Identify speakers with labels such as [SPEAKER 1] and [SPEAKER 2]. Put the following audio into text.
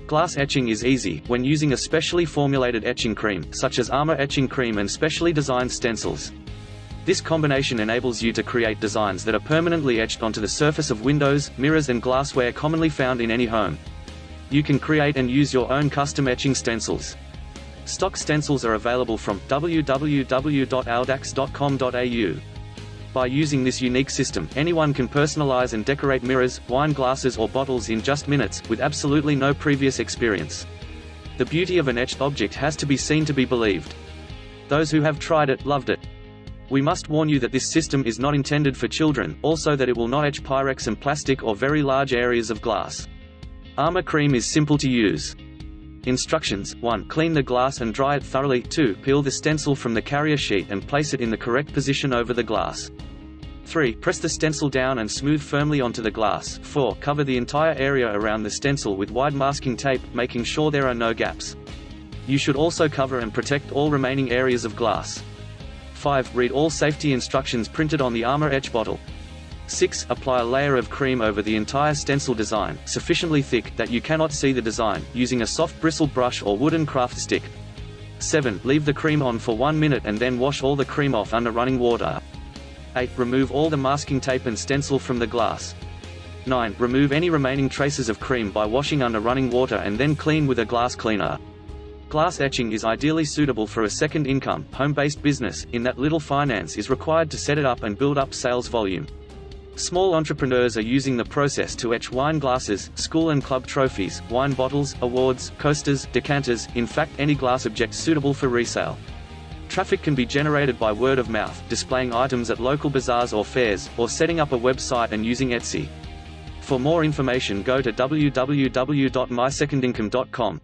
[SPEAKER 1] Glass etching is easy, when using a specially formulated etching cream, such as Armour Etching Cream and specially designed stencils. This combination enables you to create designs that are permanently etched onto the surface of windows, mirrors and glassware commonly found in any home. You can create and use your own custom etching stencils. Stock stencils are available from www.aldax.com.au. By using this unique system, anyone can personalize and decorate mirrors, wine glasses or bottles in just minutes, with absolutely no previous experience. The beauty of an etched object has to be seen to be believed. Those who have tried it, loved it. We must warn you that this system is not intended for children, also that it will not etch pyrex and plastic or very large areas of glass. Armour Cream is simple to use. Instructions: 1. Clean the glass and dry it thoroughly. 2. Peel the stencil from the carrier sheet and place it in the correct position over the glass. 3. Press the stencil down and smooth firmly onto the glass. 4. Cover the entire area around the stencil with wide masking tape, making sure there are no gaps. You should also cover and protect all remaining areas of glass. 5. Read all safety instructions printed on the Armour Etch bottle. 6. Apply a layer of cream over the entire stencil design, sufficiently thick that you cannot see the design, using a soft bristle brush or wooden craft stick. 7. Leave the cream on for 1 minute and then wash all the cream off under running water. 8. Remove all the masking tape and stencil from the glass. 9. Remove any remaining traces of cream by washing under running water and then clean with a glass cleaner. Glass etching is ideally suitable for a second income, home-based business, in that little finance is required to set it up and build up sales volume. Small entrepreneurs are using the process to etch wine glasses, school and club trophies, wine bottles, awards, coasters, decanters, in fact any glass object suitable for resale. Traffic can be generated by word of mouth, displaying items at local bazaars or fairs, or setting up a website and using Etsy. For more information go to www.mysecondincome.com.